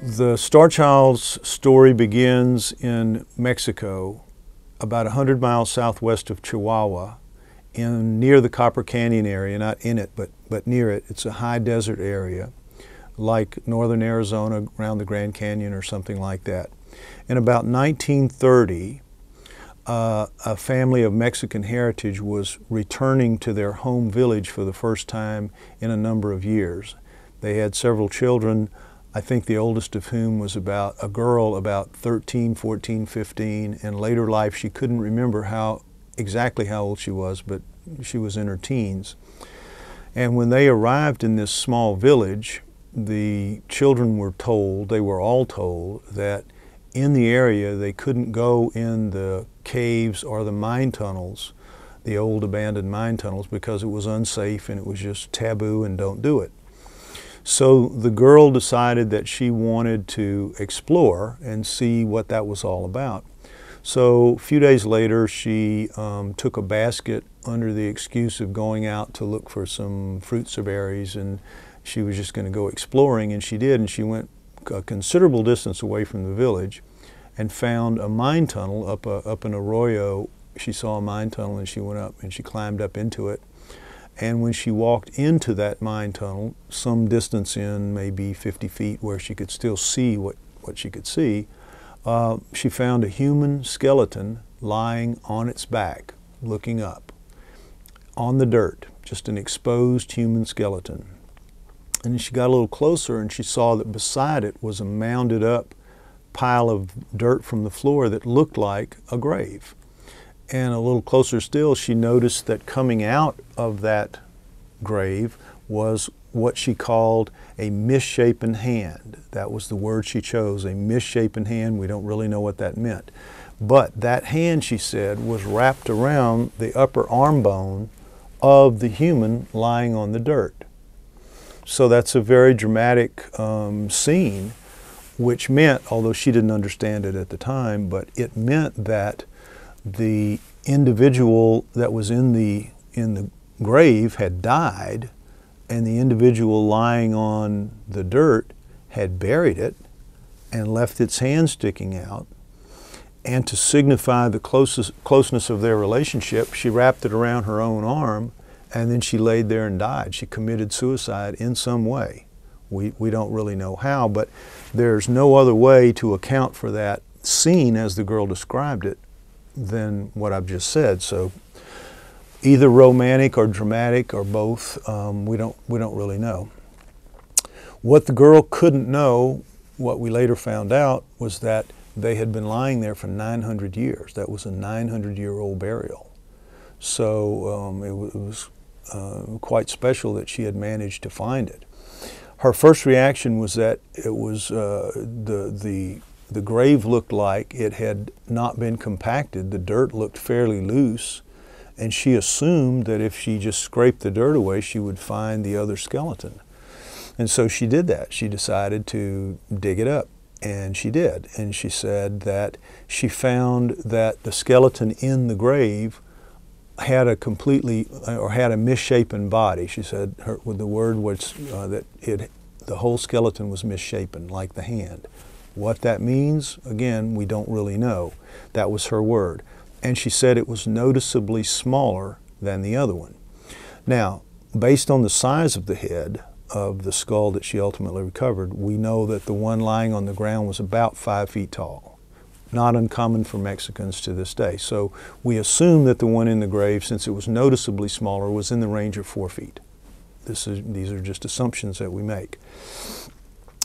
The Starchild's story begins in Mexico, about 100 miles southwest of Chihuahua, near the Copper Canyon area, not in it, but near it. It's a high desert area, like northern Arizona around the Grand Canyon or something like that. In about 1930, a family of Mexican heritage was returning to their home village for the first time in a number of years. They had several children, I think the oldest of whom was about a girl about 13, 14, 15. In later life, she couldn't remember exactly how old she was, but she was in her teens. And when they arrived in this small village, the children were told, they were all told, that in the area they couldn't go in the caves or the mine tunnels, the old abandoned mine tunnels, because it was unsafe and it was just taboo and don't do it. So the girl decided that she wanted to explore and see what that was all about. So a few days later, she took a basket under the excuse of going out to look for some fruits or berries, and she was just going to go exploring, and she did, and she went a considerable distance away from the village and found a mine tunnel up an arroyo. She saw a mine tunnel and she went up and she climbed up into it. And when she walked into that mine tunnel, some distance in, maybe 50 feet, where she could still see what she could see, she found a human skeleton lying on its back, looking up, on the dirt, just an exposed human skeleton. And she got a little closer and she saw that beside it was a mounded up pile of dirt from the floor that looked like a grave. And a little closer still, she noticed that coming out of that grave was what she called a misshapen hand. That was the word she chose, a misshapen hand. We don't really know what that meant. But that hand, she said, was wrapped around the upper arm bone of the human lying on the dirt. So that's a very dramatic scene, which meant, although she didn't understand it at the time, but it meant that the individual that was in the grave had died, and the individual lying on the dirt had buried it and left its hand sticking out. And to signify the closeness of their relationship, she wrapped it around her own arm, and then she laid there and died. She committed suicide in some way. We don't really know how, but there's no other way to account for that scene as the girl described it than what I've just said. So either romantic or dramatic or both, we don't really know. What the girl couldn't know, what we later found out, was that they had been lying there for 900 years. That was a 900-year-old burial. So it was quite special that she had managed to find it. Her first reaction was that it was the grave looked like it had not been compacted. The dirt looked fairly loose, and she assumed that if she just scraped the dirt away, she would find the other skeleton. And so she did that. She decided to dig it up, and she did. And she said that she found that the skeleton in the grave had a misshapen body. She said the word was the whole skeleton was misshapen, like the hand. What that means, again, we don't really know. That was her word. And she said it was noticeably smaller than the other one. Now, based on the size of the head of the skull that she ultimately recovered, we know that the one lying on the ground was about 5 feet tall. Not uncommon for Mexicans to this day. So we assume that the one in the grave, since it was noticeably smaller, was in the range of 4 feet. These are just assumptions that we make.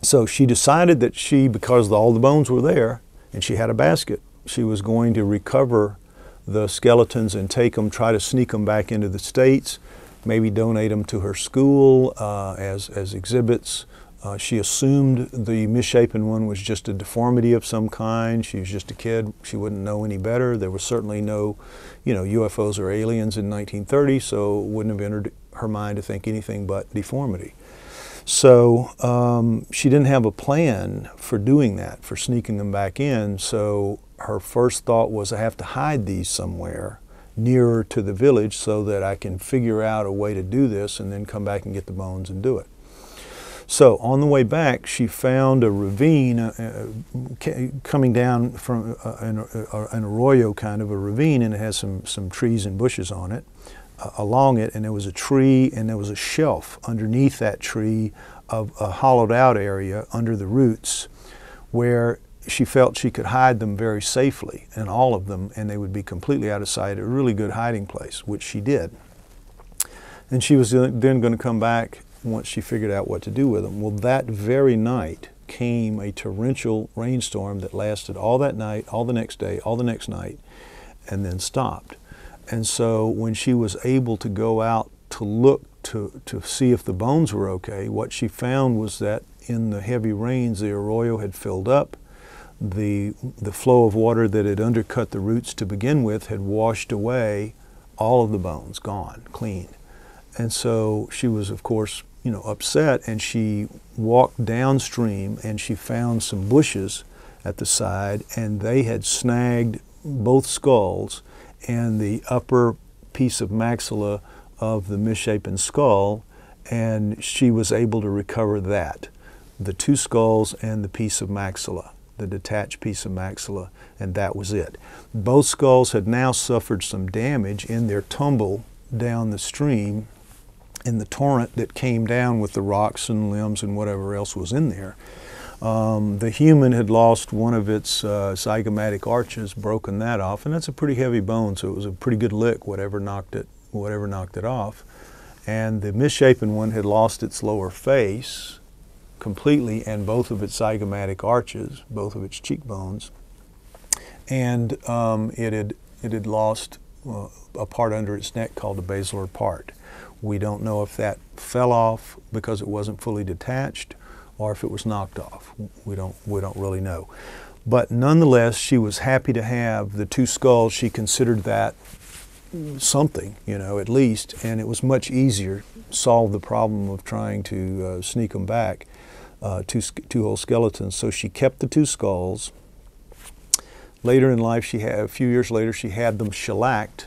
So she decided that because all the bones were there and she had a basket, she was going to recover the skeletons and take them, try to sneak them back into the States, maybe donate them to her school as exhibits. She assumed the misshapen one was just a deformity of some kind. She was just a kid. She wouldn't know any better. There was certainly no, UFOs or aliens in 1930, so it wouldn't have entered her mind to think anything but deformity. So she didn't have a plan for doing that, for sneaking them back in. So her first thought was, I have to hide these somewhere nearer to the village so that I can figure out a way to do this and then come back and get the bones and do it. So on the way back, she found a ravine coming down from an arroyo, kind of a ravine, and it has some trees and bushes on it, along it, and there was a tree and there was a shelf underneath that tree of a hollowed out area under the roots where she felt she could hide them very safely, and all of them, and they would be completely out of sight, a really good hiding place, which she did. And she was then going to come back once she figured out what to do with them. Well, that very night came a torrential rainstorm that lasted all that night, all the next day, all the next night, and then stopped. And so when she was able to go out to look to see if the bones were okay, what she found was that in the heavy rains, the arroyo had filled up. The flow of water that had undercut the roots to begin with had washed away all of the bones, gone, clean. And so she was, of course, upset, and she walked downstream and she found some bushes at the side, and they had snagged both skulls and the upper piece of maxilla of the misshapen skull, and she was able to recover that, the two skulls and the piece of maxilla, the detached piece of maxilla, and that was it. Both skulls had now suffered some damage in their tumble down the stream in the torrent that came down with the rocks and limbs and whatever else was in there. The human had lost one of its zygomatic arches, broken that off, and that's a pretty heavy bone, so it was a pretty good lick, whatever knocked it off. And the misshapen one had lost its lower face completely, and both of its zygomatic arches, both of its cheekbones, and it had lost a part under its neck called the basilar part. We don't know if that fell off because it wasn't fully detached or if it was knocked off. We don't really know. But nonetheless, she was happy to have the two skulls. She considered that something, at least, and it was much easier to solve the problem of trying to sneak them back, two whole skeletons. So she kept the two skulls. Later in life, a few years later, she had them shellacked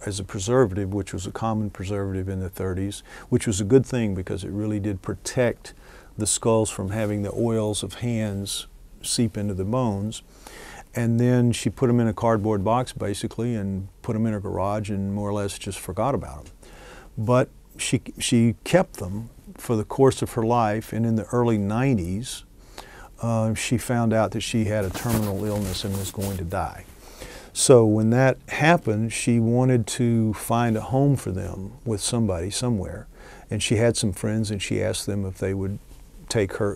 as a preservative, which was a common preservative in the 30s, which was a good thing because it really did protect the skulls from having the oils of hands seep into the bones. And then she put them in a cardboard box, basically, and put them in her garage and more or less just forgot about them. But she kept them for the course of her life, and in the early 90s, she found out that she had a terminal illness and was going to die. So when that happened, she wanted to find a home for them with somebody somewhere. And she had some friends, and she asked them if they would take her,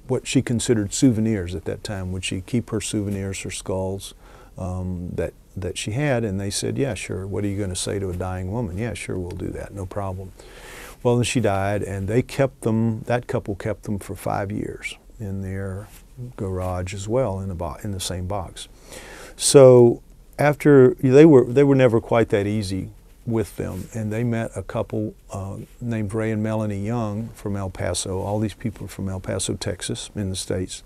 what she considered souvenirs at that time. Would she keep her souvenirs, her skulls that she had? And they said, yeah, sure. What are you going to say to a dying woman? Yeah, sure, we'll do that, no problem. Well, then she died, and they kept them, that couple kept them for 5 years in their garage as well, in the same box. So after, they were never quite that easy with them, and they met a couple named Ray and Melanie Young from El Paso. All these people are from El Paso, Texas, in the States.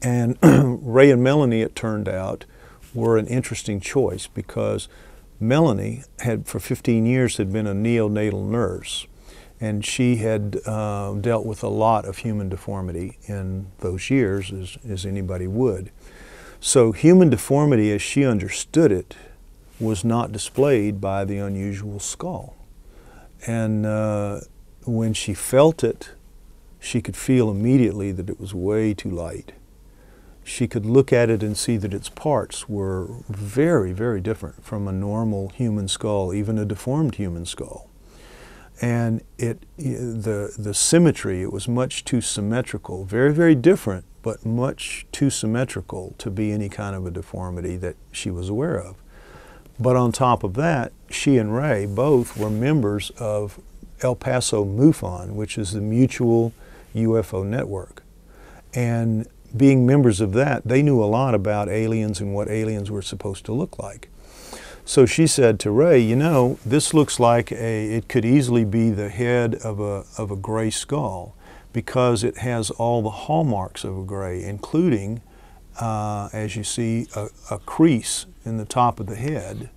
And Ray and Melanie, it turned out, were an interesting choice because Melanie had, for 15 years, had been a neonatal nurse, and she had dealt with a lot of human deformity in those years, as anybody would. So human deformity, as she understood it, was not displayed by the unusual skull. And when she felt it, she could feel immediately that it was way too light. She could look at it and see that its parts were very, very different from a normal human skull, even a deformed human skull. And the symmetry, it was much too symmetrical, very, very different, but much too symmetrical to be any kind of a deformity that she was aware of. But on top of that, she and Ray both were members of El Paso MUFON, which is the Mutual UFO Network. And being members of that, they knew a lot about aliens and what aliens were supposed to look like. So she said to Ray, you know, this looks like it could easily be the head of a gray skull because it has all the hallmarks of a gray, including, as you see, a crease in the top of the head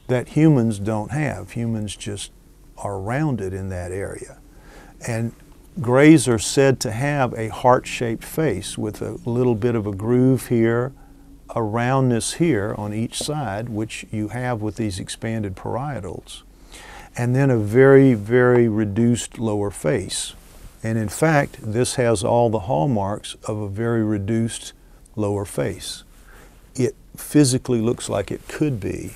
that humans don't have. Humans just are rounded in that area. And grays are said to have a heart-shaped face with a little bit of a groove here, a roundness here on each side, which you have with these expanded parietals, and then a very, very reduced lower face. And in fact, this has all the hallmarks of a very reduced lower face. It physically looks like it could be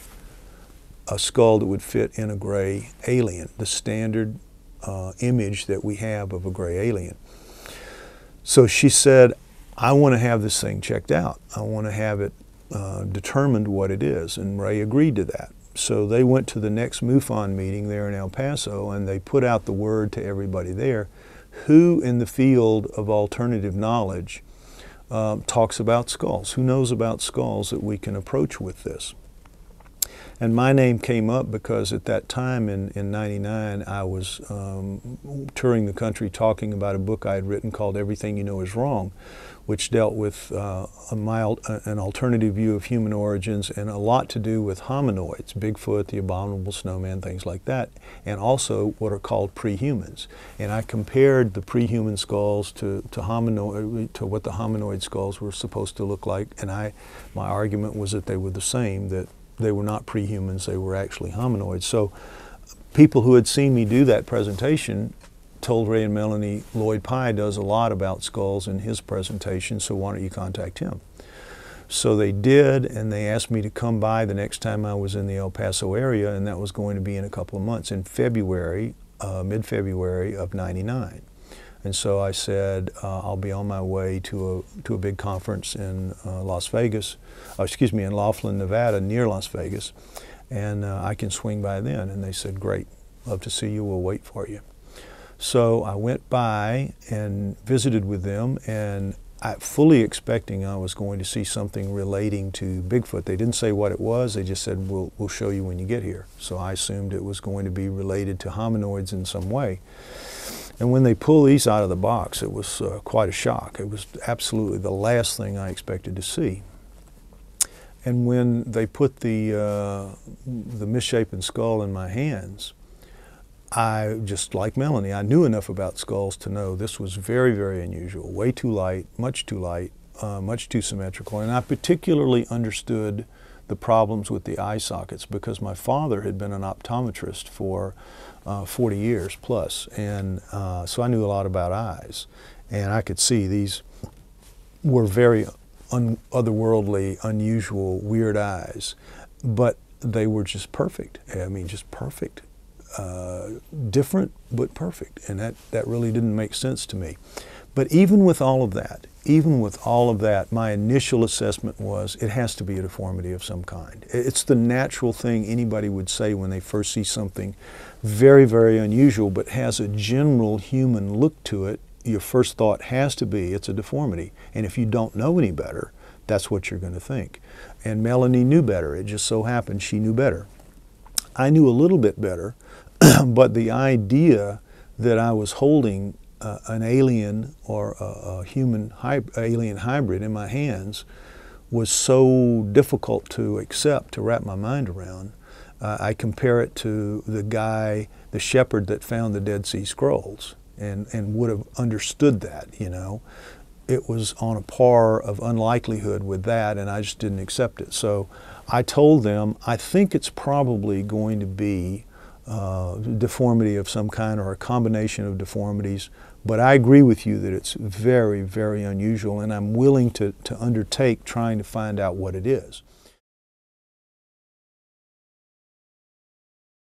a skull that would fit in a gray alien, the standard image that we have of a gray alien. So she said, I want to have this thing checked out. I want to have it determined what it is. And Ray agreed to that. So they went to the next MUFON meeting there in El Paso, and they put out the word to everybody there. Who in the field of alternative knowledge talks about skulls? Who knows about skulls that we can approach with this? And my name came up because at that time in '99, I was touring the country talking about a book I had written called Everything You Know Is Wrong, which dealt with an alternative view of human origins and a lot to do with hominoids, Bigfoot, the abominable snowman, things like that, and also what are called prehumans. And I compared the prehuman skulls to what the hominoid skulls were supposed to look like, and my argument was that they were the same, that they were not prehumans, they were actually hominoids. So people who had seen me do that presentation told Ray and Melanie, Lloyd Pye does a lot about skulls in his presentation, so why don't you contact him? So they did, and they asked me to come by the next time I was in the El Paso area, and that was going to be in a couple of months, in February, mid-February of '99. And so I said, I'll be on my way to a big conference in Las Vegas, in Laughlin, Nevada, near Las Vegas, and I can swing by then. And they said, great, love to see you, we'll wait for you. So I went by and visited with them, and fully expecting I was going to see something relating to Bigfoot. They didn't say what it was, they just said, we'll show you when you get here. So I assumed it was going to be related to hominoids in some way. And when they pulled these out of the box, it was quite a shock. It was absolutely the last thing I expected to see. And when they put the misshapen skull in my hands, I, just like Melanie, I knew enough about skulls to know this was very, very unusual, way too light, much too symmetrical. And I particularly understood the problems with the eye sockets because my father had been an optometrist for 40 years plus, and so I knew a lot about eyes, and I could see these were very otherworldly, unusual, weird eyes, but they were just perfect. I mean, just perfect, different but perfect, and that really didn't make sense to me. But even with all of that, my initial assessment was it has to be a deformity of some kind. It's the natural thing anybody would say when they first see something very, very unusual but has a general human look to it. Your first thought has to be it's a deformity. And if you don't know any better, that's what you're going to think. And Melanie knew better. It just so happened she knew better. I knew a little bit better, but the idea that I was holding an alien or a human alien hybrid in my hands was so difficult to accept, to wrap my mind around. I compare it to the shepherd that found the Dead Sea Scrolls and would have understood that, you know. It was on a par of unlikelihood with that, and I just didn't accept it. So I told them, I think it's probably going to be deformity of some kind or a combination of deformities, but I agree with you that it's very, very unusual, and I'm willing to undertake trying to find out what it is.